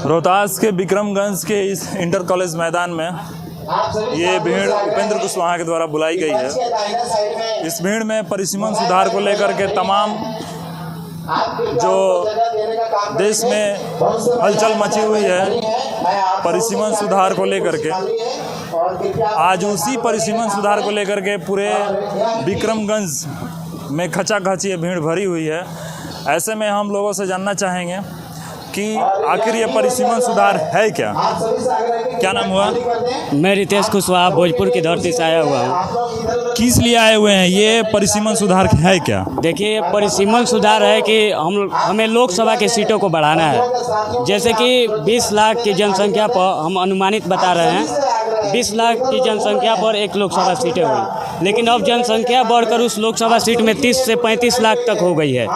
रोहतास के विक्रमगंज के इस इंटर कॉलेज मैदान में ये भीड़ उपेंद्र कुशवाहा के द्वारा बुलाई गई है। इस भीड़ में परिसीमन सुधार को लेकर के तमाम जो देश में हलचल मची हुई है परिसीमन सुधार को लेकर के, आज उसी परिसीमन सुधार को लेकर के पूरे विक्रमगंज में खचाखच ये भीड़ भरी हुई है। ऐसे में हम लोगों से जानना चाहेंगे कि आखिर ये परिसीमन सुधार है क्या। क्या नाम हुआ? मैं रितेश कुशवाहा भोजपुर की धरती से आया हुआ हूँ। किस लिए आए हुए हैं? ये परिसीमन सुधार है क्या? देखिए, परिसीमन सुधार है कि हमें लोकसभा की सीटों को बढ़ाना है। जैसे कि 20 लाख की जनसंख्या पर हम अनुमानित बता रहे हैं 20 लाख की जनसंख्या पर एक लोकसभा सीटें हुई, लेकिन अब जनसंख्या बढ़कर उस लोकसभा सीट में 30 से 35 लाख तक हो गई है,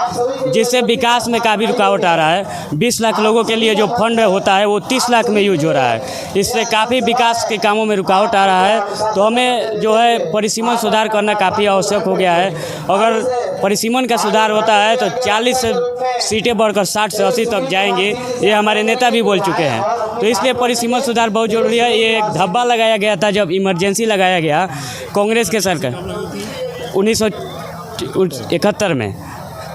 जिससे विकास में काफ़ी रुकावट आ रहा है। 20 लाख लोगों के लिए जो फंड होता है वो 30 लाख में यूज हो रहा है, इससे काफ़ी विकास के कामों में रुकावट आ रहा है। तो हमें जो है परिसीमन सुधार करना काफ़ी आवश्यक हो गया है। अगर परिसीमन का सुधार होता है तो 40 से सीटें बढ़कर 60 से 80 तक जाएंगी, ये हमारे नेता भी बोल चुके हैं। तो इसलिए परिसीमन सुधार बहुत ज़रूरी है। ये एक धब्बा लगाया गया था जब इमरजेंसी लगाया गया कांग्रेस के सरकार 1971 में,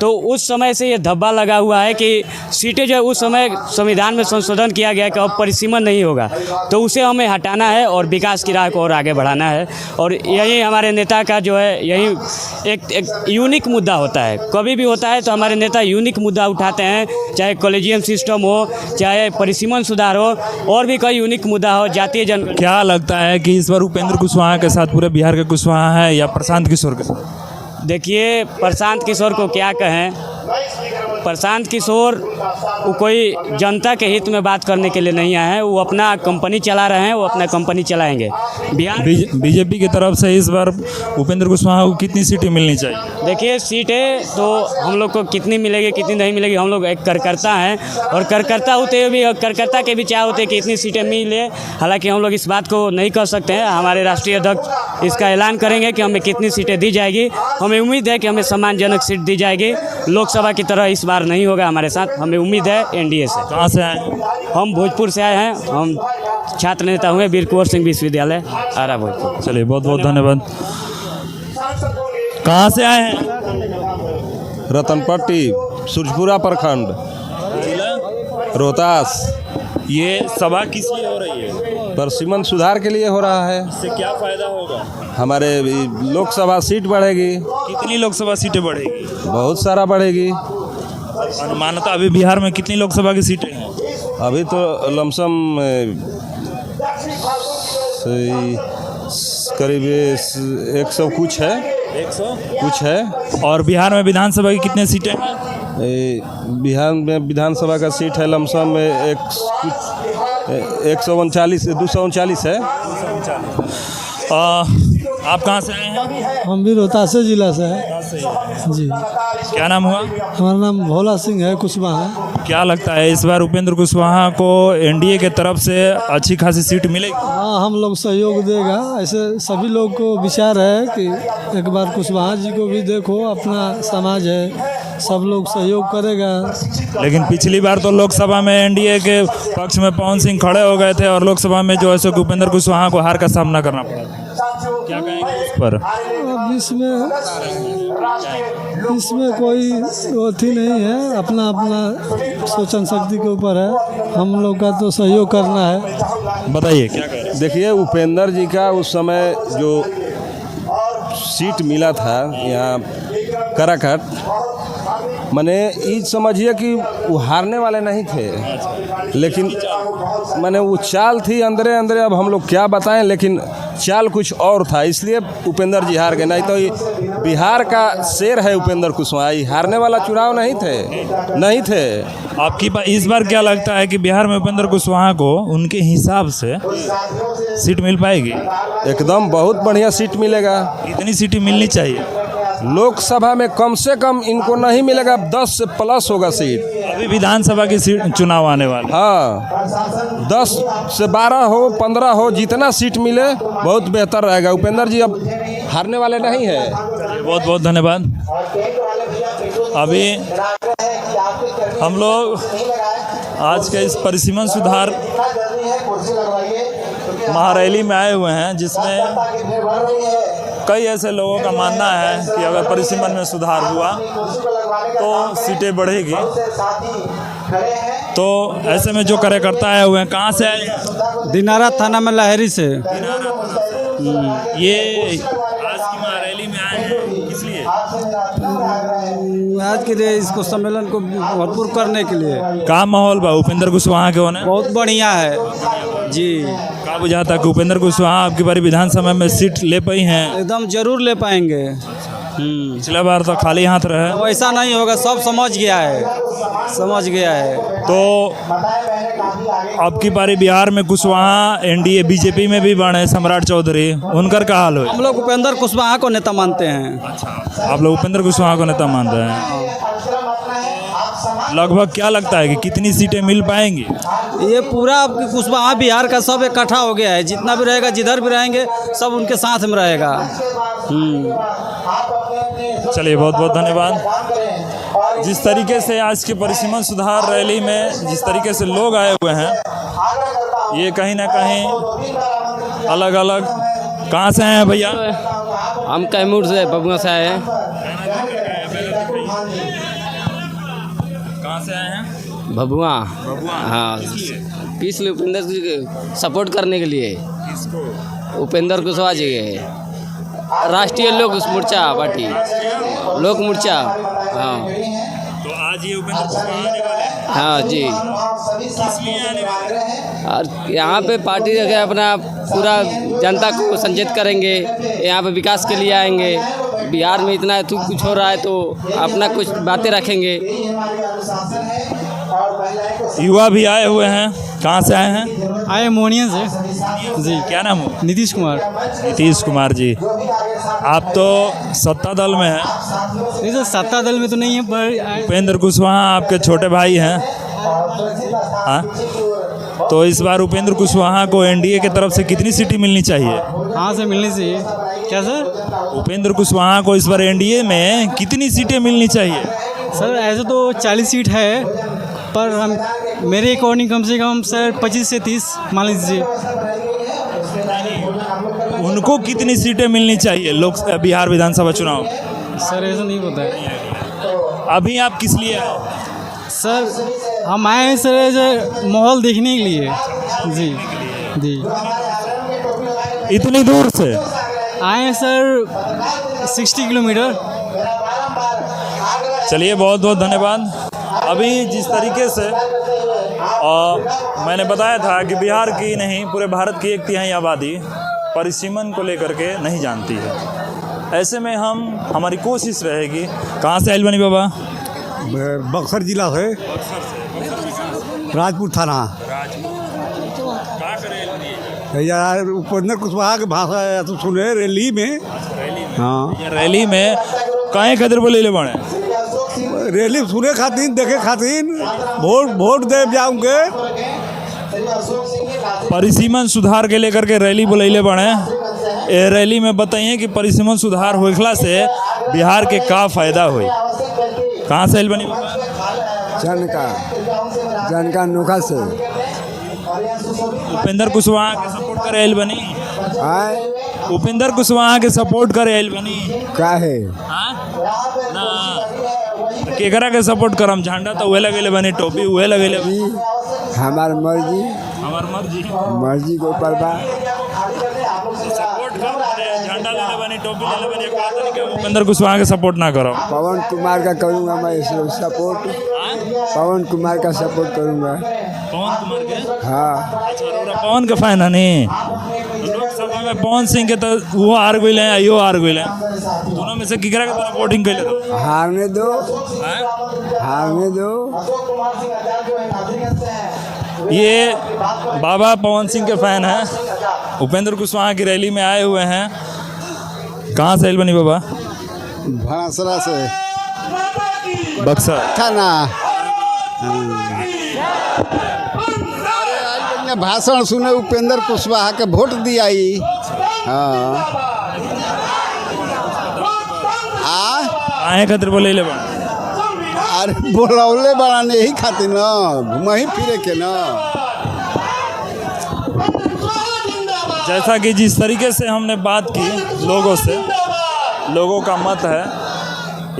तो उस समय से ये धब्बा लगा हुआ है कि सीटें जो है उस समय संविधान में संशोधन किया गया कि अब परिसीमन नहीं होगा, तो उसे हमें हटाना है और विकास की राह को और आगे बढ़ाना है। और यही हमारे नेता का जो है यही एक यूनिक मुद्दा होता है। कभी भी होता है तो हमारे नेता यूनिक मुद्दा उठाते हैं, चाहे कॉलेजियम सिस्टम हो, चाहे परिसीमन सुधार हो, और भी कई यूनिक मुद्दा हो। जातीय जन क्या लगता है कि इस बार उपेंद्र कुशवाहा के साथ पूरे बिहार के कुशवाहा है या प्रशांत किशोर के साथ? देखिए, प्रशांत किशोर को क्या कहें। प्रशांत किशोर वो कोई जनता के हित में बात करने के लिए नहीं आए हैं, वो अपना कंपनी चला रहे हैं, वो अपना कंपनी चलाएंगे। बिहार बीजेपी की तरफ से इस बार उपेंद्र कुशवाहा को कितनी सीटें मिलनी चाहिए? देखिए, सीटें तो हम लोग को कितनी मिलेगी कितनी नहीं मिलेगी, हम लोग एक कार्यकर्ता हैं, और कार्यकर्ता होते हुए भी कार्यकर्ता के भी चाह होते हैं कि इतनी सीटें मिले। हालांकि हम लोग इस बात को नहीं कर सकते हैं। हमारे राष्ट्रीय अध्यक्ष इसका ऐलान करेंगे कि हमें कितनी सीटें दी जाएगी। हमें उम्मीद है कि हमें सम्मानजनक सीट दी जाएगी। लोकसभा की तरह इस बार नहीं होगा हमारे साथ, हमें उम्मीद है एनडीए से। कहाँ से आए हैं? हम भोजपुर से आए हैं। हम छात्र नेता हुए वीर कुंवर सिंह विश्वविद्यालय आरा भोजपुर। चलिए, बहुत बहुत धन्यवाद। कहाँ से आए हैं? रतनपट्टी, सूरजपुरा प्रखंड, रोहतास। ये सभा किस लिए हो रही है? परिसीमन सुधार के लिए हो रहा है। इससे क्या फायदा होगा? हमारे लोकसभा सीट बढ़ेगी। कितनी लोकसभा सीटें बढ़ेगी? बहुत सारा बढ़ेगी। अनुमानतः अभी बिहार में कितनी लोकसभा की सीटें हैं? अभी तो लमसम करीब 100 कुछ है। 100 कुछ है। और बिहार में विधानसभा की कितनी सीटें हैं? बिहार में विधानसभा का सीट है लमसम 139 239 है। आप कहाँ से आए हैं? हम भी रोहतास जिला से हैं जी। क्या नाम हुआ? हमारा नाम भोला सिंह है कुशवाहा। क्या लगता है इस बार उपेंद्र कुशवाहा को एनडीए के तरफ से अच्छी खासी सीट मिलेगी? हाँ, हम लोग सहयोग देगा। ऐसे सभी लोग को विचार है कि एक बार कुशवाहा जी को भी देखो, अपना समाज है, सब लोग सहयोग करेगा। लेकिन पिछली बार तो लोकसभा में एनडीए के पक्ष में पवन सिंह खड़े हो गए थे और लोकसभा में जो है सो उपेंद्र कुशवाहा को हार का सामना करना पड़ा था। क्या कहेंगे उस पर? अब इसमें कोई अथी नहीं है, अपना अपना सोचन शक्ति के ऊपर है। हम लोग का तो सहयोग करना है। बताइए क्या कह रहे हैं? देखिए, उपेंद्र जी का उस समय जो सीट मिला था यहाँ कराकट, मैंने ये समझिए कि वो हारने वाले नहीं थे, लेकिन मैंने वो चाल थी अंदरे अंदरे। अब हम लोग क्या बताएं, लेकिन चाल कुछ और था, इसलिए उपेंद्र जी हार गए। नहीं तो ये बिहार का शेर है उपेंद्र कुशवाहा, हारने वाला चुनाव नहीं थे। आपकी इस बार क्या लगता है कि बिहार में उपेंद्र कुशवाहा को उनके हिसाब से सीट मिल पाएगी? एकदम बहुत बढ़िया सीट मिलेगा। कितनी सीटें मिलनी चाहिए? लोकसभा में कम से कम इनको नहीं मिलेगा, 10 से प्लस होगा सीट। अभी विधानसभा की सीट चुनाव आने वाले। हाँ, 10 से 12 हो, 15 हो, जितना सीट मिले बहुत बेहतर रहेगा। उपेंद्र जी अब हारने वाले नहीं है। बहुत बहुत धन्यवाद। अभी हम लोग आज के इस परिसीमन सुधार महारैली में आए हुए हैं, जिसमें कई ऐसे लोगों का मानना है कि अगर परिसीमन में सुधार हुआ तो सीटें बढ़ेगी। तो ऐसे में जो कार्यकर्ता आए हुए हैं, कहाँ से आए? दिनारा थाना में लहरी से। ये आज की महारैली में आए हैं, किस लिए? आज के लिए इसको सम्मेलन को भरपूर करने के लिए। का माहौल बा उपेंद्र कुशवाहा के होने? बहुत बढ़िया है जी। का बुझाता कि उपेंद्र कुशवाहा आपकी बारी विधानसभा में सीट ले पाई हैं? एकदम जरूर ले पाएंगे। पिछला बार तो खाली हाथ रहे। वैसा नहीं होगा, सब समझ गया है। तो अब की बारी बिहार में कुशवाहा एनडीए बीजेपी में भी बने सम्राट चौधरी, उनकर का हाल हो? हम लोग उपेंद्र कुशवाहा को नेता मानते हैं। आप लोग उपेंद्र कुशवाहा को नेता मान रहे हैं। लगभग क्या लगता है कि कितनी सीटें मिल पाएंगी? ये पूरा आपकी कुशवाहा बिहार का सब इकट्ठा हो गया है। जितना भी रहेगा, जिधर भी रहेंगे, सब उनके साथ में रहेगा। चलिए, बहुत बहुत धन्यवाद। जिस तरीके से आज की परिसीमन सुधार रैली में जिस तरीके से लोग आए हुए हैं, ये कहीं ना कहीं अलग अलग। कहाँ से आए हैं भैया? हम कैमूर से, बबुआ से आए हैं। कहाँ से आए हैं? बबुआ। हाँ, किस लिए? उपेंद्र जी के सपोर्ट करने के लिए। उपेंद्र कुशवाहा जी के राष्ट्रीय लोक मोर्चा पार्टी, लोक मोर्चा। हाँ, तो आज ये उपेंद्र कुशवाहा आने वाले हैं? हाँ जी। किस लिए आने वाले हैं? और यहाँ पे पार्टी रखे अपना पूरा जनता को संचेत करेंगे। यहाँ पे विकास के लिए आएंगे। बिहार में इतना कुछ हो रहा है तो अपना कुछ बातें रखेंगे। युवा भी आए हुए हैं। कहाँ से आए हैं? आए मोहनिया से जी। क्या नाम हो? नीतीश कुमार। नीतीश कुमार जी, आप तो सत्ता दल में हैं। नहीं सर, सत्ता दल में तो नहीं है, पर उपेंद्र कुशवाहा आपके छोटे भाई हैं। हाँ, तो इस बार उपेंद्र कुशवाहा को एनडीए की तरफ से कितनी सीटें मिलनी चाहिए? हाँ से मिलने से। क्या सर? उपेंद्र कुशवाहा को इस बार एनडीए में कितनी सीटें मिलनी चाहिए? सर ऐसे तो 40 सीट है, पर हम मेरे अकॉर्डिंग कम से कम सर 25 से 30 मान लीजिए। उनको कितनी सीटें मिलनी चाहिए लोक बिहार विधानसभा चुनाव? सर ऐसा नहीं होता है। अभी आप किस लिए आए? सर हम आए हैं सर ऐसे माहौल देखने के लिए जी। जी, इतनी दूर से आए हैं सर 60 किलोमीटर। चलिए, बहुत बहुत धन्यवाद। अभी जिस तरीके से मैंने बताया था कि बिहार की नहीं, पूरे भारत की 1/3 आबादी परिसीमन को लेकर के नहीं जानती है। ऐसे में हमारी कोशिश रहेगी। कहाँ से आइल बनी बाबा? बक्सर जिला से, राजपुर थाना। यार उपेंद्र कुशवाहा के भाषा तो सुने रैली में। हाँ, रैली में कहीं खतर बोले ले बने? रैली सुने खातिन, देखे खातिन, वोट दे जाऊंगे। परिसीमन सुधार के लेकर के रैली बुलैले बने। ये रैली में बताइए कि परिसीमन सुधार होखला से बिहार के का फायदा हुई। कहाँ से आइल बनी? जनका नोखा से। उपेंद्र कुशवाहा के सपोर्ट करे आइल बनी? उपेंद्र कुशवाहा के सपोर्ट करे आइल बनी? का है केकरा के सपोर्ट करम? झंडा तो उहे लगेले बनी, टोपी उहे लगेले बनी। हमार मर्जी मर्जी के ऊपर बा। सपोर्ट कर, झंडा ले बनी, टोपी ले बनी, एक बात नहीं कि उपेंद्र कुशवाहा के सपोर्ट ना करो। पवन कुमार का करूँगा मैं सपोर्ट। पवन कुमार का सपोर्ट करूँगा। पवन कुमार के? हाँ। अच्छा, पवन का फायदा नहीं। लोकसभा में पवन सिंह के तो वो हार गए हैं, यो हार गए हैं। दोनों में से किकरा के तरफ वोटिंग कैले तो? हारने दो। ये बाबा पवन सिंह के फैन हैं, उपेंद्र कुशवाहा की रैली में आए हुए हैं। कहाँ से आइल बनी बाबा? भासरा से, बक्सर थाना। भाषण सुने उपेंद्र कुशवाहा के वोट दिया। हाँ, आए खतर बोले ले बा? अरे बोलौले बढ़ाने यही खातिर ना, घुमही फिरे के ना। जैसा कि जिस तरीके से हमने बात की लोगों से, लोगों का मत है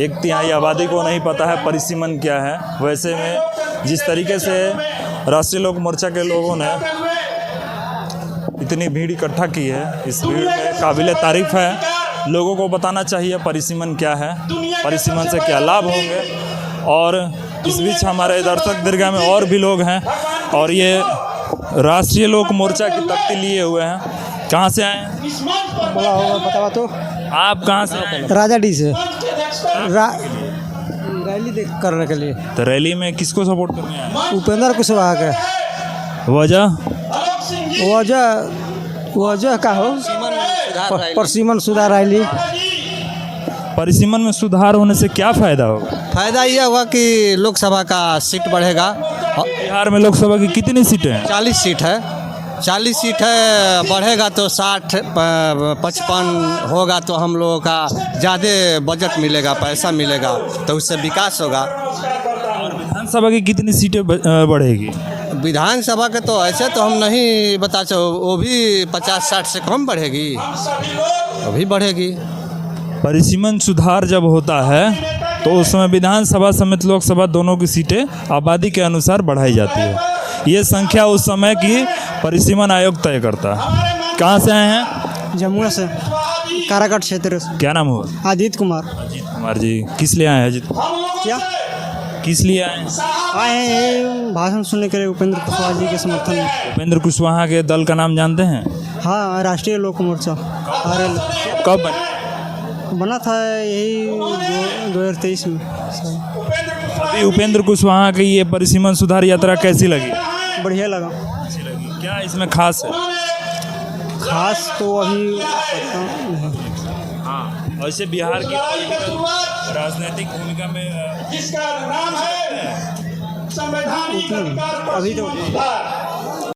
1/3 आबादी को नहीं पता है परिसीमन क्या है। वैसे में जिस तरीके से राष्ट्रीय लोक मोर्चा के लोगों ने इतनी भीड़ इकट्ठा की है, इस भीड़ में काबिल तारीफ़ है। लोगों को बताना चाहिए परिसीमन क्या है, परिसीमन से क्या लाभ होंगे। और इस बीच हमारे दर्शक दीर्घा में और भी लोग हैं और ये राष्ट्रीय लोक मोर्चा की तख्ती लिए हुए हैं। कहाँ से आए हैं? बोला होगा बतावा तो। आप कहाँ से आए हैं? राजा डी से रैली देख करने के लिए। तो रैली में किसको सपोर्ट करने आए हैं? उपेंद्र कुशवाहा का। वजह वजह का हो परसीमन सुधार रैली। परिसीमन में सुधार होने से क्या फ़ायदा होगा? फायदा यह होगा कि लोकसभा का सीट बढ़ेगा। बिहार में लोकसभा की कितनी सीटें हैं? 40 सीट है, 40 सीट है, बढ़ेगा तो 60 55 होगा तो हम लोगों का ज़्यादा बजट मिलेगा, पैसा मिलेगा, तो उससे विकास होगा। विधानसभा की कितनी सीटें बढ़ेगी? विधानसभा के तो ऐसे तो हम नहीं बता सकते, वो भी 50-60 से कम बढ़ेगी, वो भी बढ़ेगी। परिसीमन सुधार जब होता है तो उस समय विधानसभा समेत लोकसभा दोनों की सीटें आबादी के अनुसार बढ़ाई जाती है। ये संख्या उस समय की परिसीमन आयोग तय करता है। कहाँ से आए हैं? जमुआ से, काराकाट क्षेत्र से। क्या नाम हुआ? आदित्य कुमार। अजीत कुमार जी, किस लिए आए हैं अजीत? क्या किस लिए आए हैं? आए हैं भाषण सुनने के लिए उपेंद्र कुशवाहा जी के समर्थन में। उपेंद्र कुशवाहा के दल का नाम जानते हैं? हाँ, राष्ट्रीय लोक मोर्चा RL कब बने? बना था यही 2023 में। अभी उपेंद्र कुशवाहा की ये परिसीमन सुधार यात्रा कैसी लगी? बढ़िया लगा। क्या इसमें खास है? खास तो अभी पता नहीं। हाँ, वैसे बिहार की राजनीतिक भूमिका में अभी तो